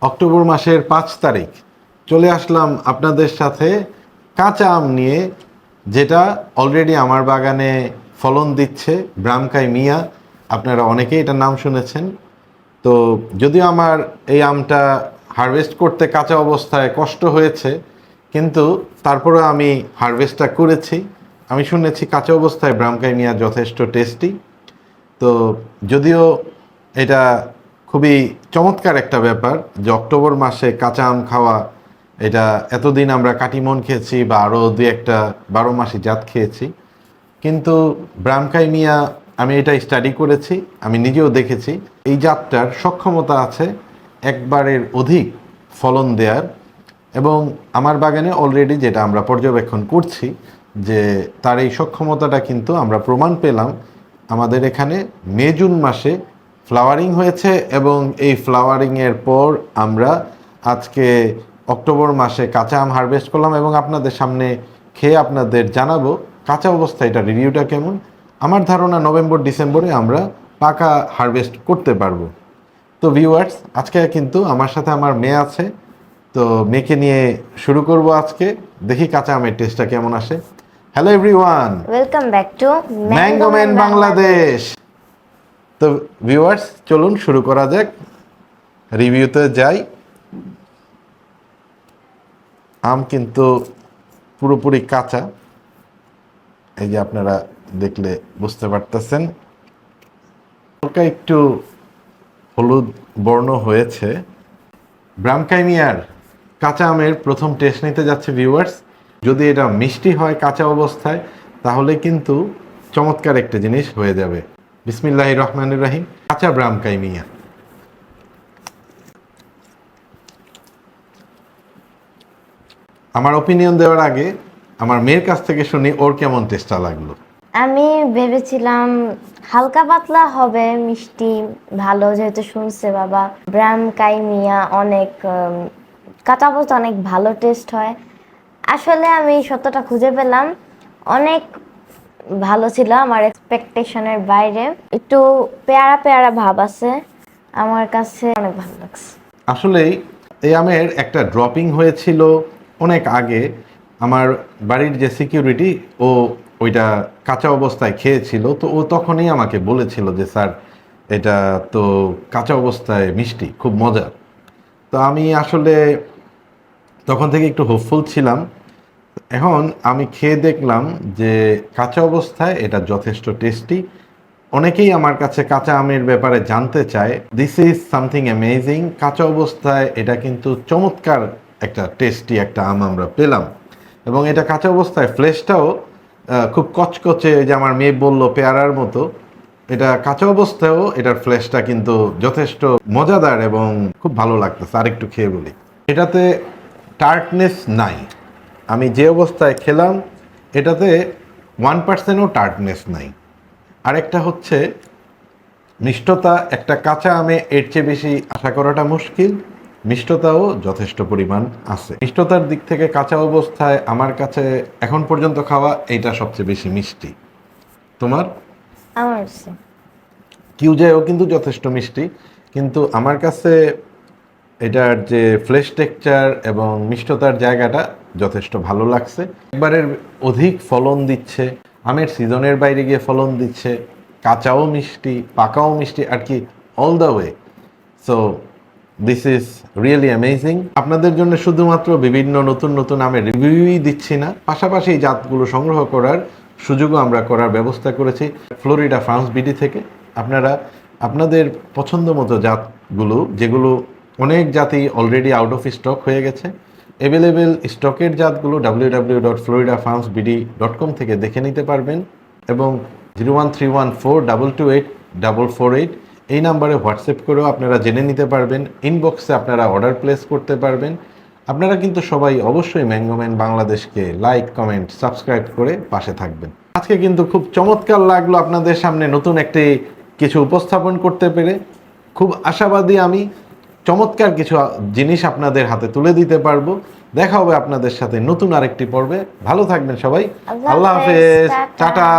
October মাসের 5 তারিখ চলে আসলাম আপনাদের সাথে কাঁচা আম নিয়ে, যেটা অলরেডি আমার বাগানে ফলন দিচ্ছে। ব্রামকাই মিয়া, আপনারা অনেকেই এটার নাম শুনেছেন। তো যদিও আমার এই আমটা হারভেস্ট করতে কাঁচা অবস্থায় কষ্ট হয়েছে, কিন্তু তারপরে আমি হারভেস্টটা করেছি। আমি শুনেছি কাঁচা অবস্থায় ব্রামকাই মিয়া যথেষ্ট টেস্টি। তো যদিও এটা খুবই চমৎকার একটা ব্যাপার যে অক্টোবর মাসে কাঁচা আম খাওয়া, এটা এতদিন আমরা কাটিমন খেয়েছি বা আরও দুই একটা 12 মাসি জাত খেয়েছি, কিন্তু ব্রামকাই মিয়া আমি এটা স্টাডি করেছি, আমি নিজেও দেখেছি এই জাতটার সক্ষমতা আছে একবারের অধিক ফলন দেওয়ার। এবং আমার বাগানে অলরেডি যেটা আমরা পর্যবেক্ষণ করছি যে তার এই সক্ষমতাটা কিন্তু আমরা প্রমাণ পেলাম। আমাদের এখানে মে জুন মাসে ফ্লাওয়ারিং হয়েছে এবং এই ফ্লাওয়ারিংয়ের পর আমরা আজকে অক্টোবর মাসে কাঁচা আম হারভেস্ট করলাম এবং আপনাদের সামনে খেয়ে আপনাদের জানাবো কাঁচা অবস্থায় এটা রিভিউটা কেমন। আমার ধারণা নভেম্বর ডিসেম্বরে আমরা পাকা হারভেস্ট করতে পারবো। তো ভিউয়ার্স, আজকে কিন্তু আমার সাথে আমার মেয়ে আছে, তো মেয়েকে নিয়ে শুরু করব আজকে। দেখি কাঁচা আমের টেস্টটা কেমন আসে। Hello everyone, welcome back to mango man Bangladesh. তো ভিউয়ার্স, চলুন শুরু করা যাক, রিভিউতে যাই। আম কিন্তু পুরোপুরি কাঁচা, এই যে আপনারা দেখলে বুঝতে পারতেছেন, হালকা একটু হলুদ বর্ণ হয়েছে। ব্রামকাই মিয়ার কাঁচা আমের প্রথম টেস্ট নিতে যাচ্ছে ভিউয়ার্স। যদি এটা মিষ্টি হয় কাঁচা অবস্থায়, তাহলে কিন্তু চমৎকার একটা জিনিস হয়ে যাবে। বিসমিল্লাহির রহমানির রহিম। কাঁচা ব্রামকাই মিয়া। আমার ওপিনিয়ন দেওয়ার আগে আমার মেয়ের কাছ থেকে শুনি ওর কেমন টেস্টটা লাগলো। আমি ভেবেছিলাম হালকা পাতলা হবে, মিষ্টি ভালো, যেহেতু শুনছে বাবা ব্রামকাই মিয়া অনেক কাঁচা অবস্থা অনেক ভালো টেস্ট হয়। আসলে আমি সত্যটা খুঁজে পেলাম, অনেক ভালো ছিল, আমার এক্সপেকটেশনের বাইরে। একটু পেয়ারা পেয়ারা ভাব আছে, আমার কাছে অনেক ভালো লাগছে। আসলেই এই আমের একটা ড্রপিং হয়েছিল অনেক আগে। আমার বাড়ির যে সিকিউরিটি, ও ওইটা কাঁচা অবস্থায় খেয়েছিল, তো ও তখনই আমাকে বলেছিল যে স্যার, এটা তো কাঁচা অবস্থায় মিষ্টি, খুব মজার। তো আমি আসলে তখন থেকে একটু হোপফুল ছিলাম। এখন আমি খেয়ে দেখলাম যে কাঁচা অবস্থায় এটা যথেষ্ট টেস্টি। অনেকেই আমার কাছে কাঁচা আমের ব্যাপারে জানতে চায়। This is something amazing. কাঁচা অবস্থায় এটা কিন্তু চমৎকার একটা টেস্টি একটা আম আমরা পেলাম। এবং এটা কাঁচা অবস্থায় ফ্লেশটাও খুব কচকচে, যে আমার মেয়ে বললো পেয়ারার মতো। এটা কাঁচা অবস্থায়ও এটার ফ্লেশটা কিন্তু যথেষ্ট মজাদার এবং খুব ভালো লাগতেছে। আর একটু খেয়ে বলি, এটাতে টার্টনেস নাই। আমি যে অবস্থায় খেলাম এটাতে 1%ও টার্টনেস নাই। আরেকটা হচ্ছে মিষ্টতা, একটা কাঁচা আমে এর চেয়ে বেশি আশা করাটা মুশকিল। মিষ্টতাও যথেষ্ট পরিমাণ আছে। মিষ্টতার দিক থেকে কাঁচা অবস্থায় আমার কাছে এখন পর্যন্ত খাওয়া এইটা সবচেয়ে বেশি মিষ্টি। তোমার? আমার কাছে কিউজায়ও কিন্তু যথেষ্ট মিষ্টি, কিন্তু আমার কাছে এটার যে ফ্লেশ টেক্সচার এবং মিষ্টতার জায়গাটা যথেষ্ট ভালো লাগছে। একবারের অধিক ফলন দিচ্ছে, আমের সিজনের বাইরে গিয়ে ফলন দিচ্ছে, কাঁচাও মিষ্টি, পাকাও মিষ্টি, আর কি all the way. So this is really amazing. আপনাদের জন্য শুধুমাত্র বিভিন্ন নতুন নতুন আমের রিভিউই দিচ্ছি না, পাশাপাশি এই জাতগুলো সংগ্রহ করার সুযোগও আমরা করার ব্যবস্থা করেছি ফ্লোরিডা ফার্মস বিডি থেকে। আপনারা আপনাদের পছন্দ মতো জাতগুলো, যেগুলো অনেক জাতই অলরেডি আউট অফ স্টক হয়ে গেছে, অ্যাভেলেবেল স্টকের জাতগুলো www.floridafarmsbd.com থেকে দেখে নিতে পারবেন। এবং 01314228448 এই নাম্বারে হোয়াটসঅ্যাপ করেও আপনারা জেনে নিতে পারবেন। ইনবক্সে আপনারা অর্ডার প্লেস করতে পারবেন। আপনারা কিন্তু সবাই অবশ্যই ম্যাঙ্গো ম্যান বাংলাদেশকে লাইক, কমেন্ট, সাবস্ক্রাইব করে পাশে থাকবেন। আজকে কিন্তু খুব চমৎকার লাগলো আপনাদের সামনে নতুন একটি কিছু উপস্থাপন করতে পেরে। খুব আশাবাদী আমি, চমৎকার কিছু জিনিস আপনাদের হাতে তুলে দিতে পারবো। দেখা হবে আপনাদের সাথে নতুন আরেকটি পর্বে। ভালো থাকবেন সবাই। আল্লাহ হাফেজ, টাটা।